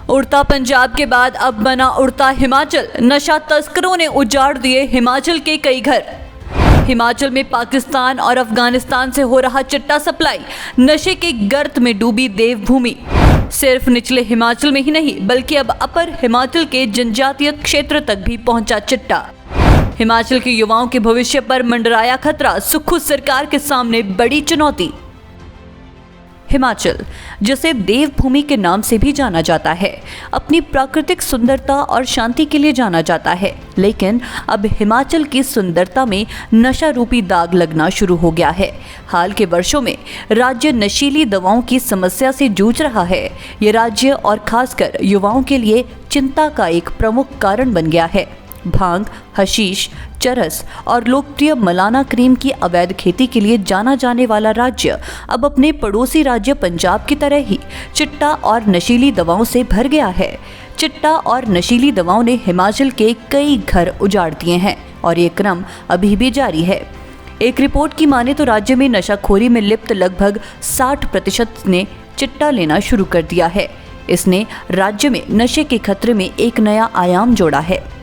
उड़ता पंजाब के बाद अब बना उड़ता हिमाचल। नशा तस्करों ने उजाड़ दिए हिमाचल के कई घर। हिमाचल में पाकिस्तान और अफगानिस्तान से हो रहा चिट्टा सप्लाई। नशे के गर्त में डूबी देवभूमि। सिर्फ निचले हिमाचल में ही नहीं बल्कि अब अपर हिमाचल के जनजातीय क्षेत्र तक भी पहुंचा चिट्टा। हिमाचल के युवाओं के भविष्य पर मंडराया खतरा। सुक्खू सरकार के सामने बड़ी चुनौती। हिमाचल, जिसे देवभूमि के नाम से भी जाना जाता है, अपनी प्राकृतिक सुंदरता और शांति के लिए जाना जाता है, लेकिन अब हिमाचल की सुंदरता में नशा रूपी दाग लगना शुरू हो गया है। हाल के वर्षों में राज्य नशीली दवाओं की समस्या से जूझ रहा है। ये राज्य और खासकर युवाओं के लिए चिंता का एक प्रमुख कारण बन गया है। भांग, हशीश, चरस और लोकप्रिय मलाना क्रीम की अवैध खेती के लिए जाना जाने वाला राज्य अब अपने पड़ोसी राज्य पंजाब की तरह ही चिट्टा और नशीली दवाओं से भर गया है। चिट्टा और नशीली दवाओं ने हिमाचल के कई घर उजाड़ दिए हैं और ये क्रम अभी भी जारी है। एक रिपोर्ट की माने तो राज्य में नशाखोरी में लिप्त लगभग 60% ने चिट्टा लेना शुरू कर दिया है। इसने राज्य में नशे के खतरे में एक नया आयाम जोड़ा है।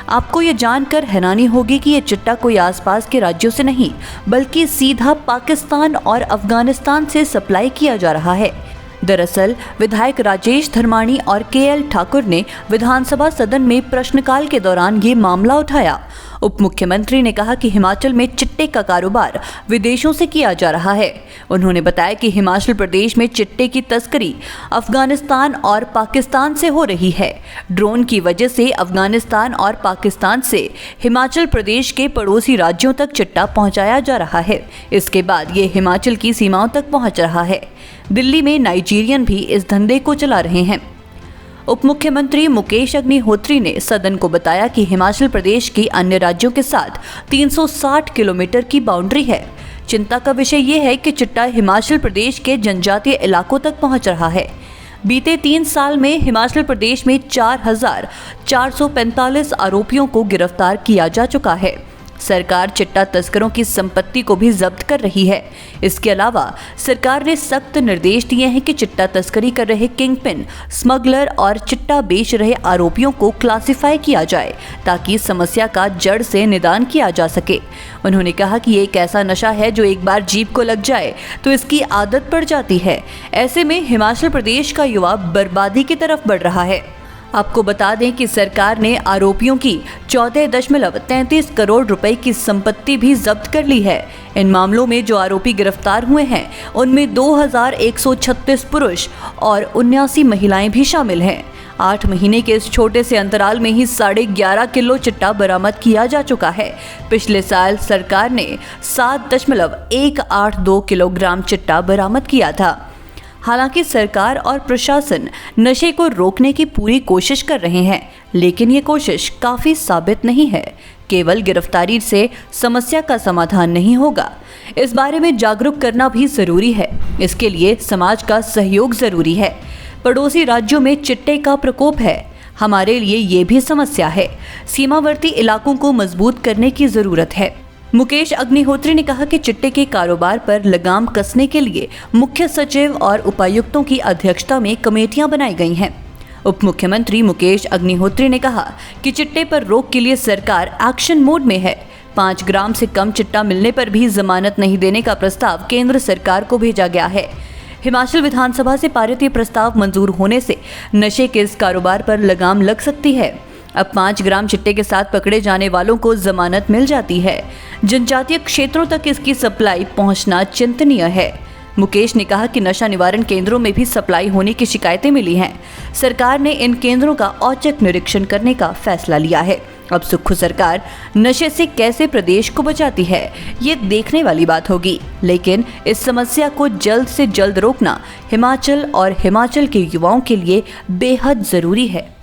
आपको ये जानकर हैरानी होगी कि ये चिट्टा कोई आसपास के राज्यों से नहीं बल्कि सीधा पाकिस्तान और अफगानिस्तान से सप्लाई किया जा रहा है। दरअसल विधायक राजेश धर्माणी और केएल ठाकुर ने विधानसभा सदन में प्रश्नकाल के दौरान ये मामला उठाया। उप मुख्यमंत्री ने कहा कि हिमाचल में चिट्टे का कारोबार विदेशों से किया जा रहा है। उन्होंने बताया कि हिमाचल प्रदेश में चिट्टे की तस्करी अफगानिस्तान और पाकिस्तान से हो रही है। ड्रोन की वजह से अफगानिस्तान और पाकिस्तान से हिमाचल प्रदेश के पड़ोसी राज्यों तक चिट्टा पहुंचाया जा रहा है। इसके बाद ये हिमाचल की सीमाओं तक पहुंच रहा है। दिल्ली में नाइजीरियन भी इस धंधे को चला रहे हैं। उप मुख्यमंत्री मुकेश अग्निहोत्री ने सदन को बताया कि हिमाचल प्रदेश की अन्य राज्यों के साथ 360 किलोमीटर की बाउंड्री है। चिंता का विषय ये है कि चिट्टा हिमाचल प्रदेश के जनजातीय इलाकों तक पहुंच रहा है। बीते 3 साल में हिमाचल प्रदेश में 4,445 आरोपियों को गिरफ्तार किया जा चुका है। सरकार चिट्टा तस्करों की संपत्ति को भी जब्त कर रही है। इसके अलावा सरकार ने सख्त निर्देश दिए हैं कि चिट्टा तस्करी कर रहे किंगपिन, स्मगलर और चिट्टा बेच रहे आरोपियों को क्लासिफाई किया जाए ताकि समस्या का जड़ से निदान किया जा सके। उन्होंने कहा कि ये एक ऐसा नशा है जो एक बार जीभ को लग जाए तो इसकी आदत पड़ जाती है। ऐसे में हिमाचल प्रदेश का युवा बर्बादी की तरफ बढ़ रहा है। आपको बता दें कि सरकार ने आरोपियों की 14.33 करोड़ रुपए की संपत्ति भी जब्त कर ली है। इन मामलों में जो आरोपी गिरफ्तार हुए हैं उनमें 2136 पुरुष और 79 महिलाएं भी शामिल हैं। 8 महीने के इस छोटे से अंतराल में ही 11.5 किलो चिट्टा बरामद किया जा चुका है। पिछले साल सरकार ने 7.182 किलोग्राम चिट्टा बरामद किया था। हालांकि सरकार और प्रशासन नशे को रोकने की पूरी कोशिश कर रहे हैं, लेकिन ये कोशिश काफ़ी साबित नहीं है। केवल गिरफ्तारी से समस्या का समाधान नहीं होगा। इस बारे में जागरूक करना भी ज़रूरी है। इसके लिए समाज का सहयोग ज़रूरी है। पड़ोसी राज्यों में चिट्टे का प्रकोप है। हमारे लिए ये भी समस्या है। सीमावर्ती इलाकों को मजबूत करने की ज़रूरत है। मुकेश अग्निहोत्री ने कहा कि चिट्टे के कारोबार पर लगाम कसने के लिए मुख्य सचिव और उपायुक्तों की अध्यक्षता में कमेटियां बनाई गई हैं। उप मुख्यमंत्री मुकेश अग्निहोत्री ने कहा कि चिट्टे पर रोक के लिए सरकार एक्शन मोड में है। 5 ग्राम से कम चिट्टा मिलने पर भी जमानत नहीं देने का प्रस्ताव केंद्र सरकार को भेजा गया है। हिमाचल विधानसभा से पारित ये प्रस्ताव मंजूर होने से नशे के इस कारोबार पर लगाम लग सकती है। अब 5 ग्राम चिट्टे के साथ पकड़े जाने वालों को जमानत मिल जाती है। जनजातीय क्षेत्रों तक इसकी सप्लाई पहुंचना चिंतनीय है। मुकेश ने कहा कि नशा निवारण केंद्रों में भी सप्लाई होने की शिकायतें मिली हैं। सरकार ने इन केंद्रों का औचक निरीक्षण करने का फैसला लिया है। अब सुक्खू सरकार नशे से कैसे प्रदेश को बचाती है, ये देखने वाली बात होगी, लेकिन इस समस्या को जल्द से जल्द रोकना हिमाचल और हिमाचल के युवाओं के लिए बेहद जरूरी है।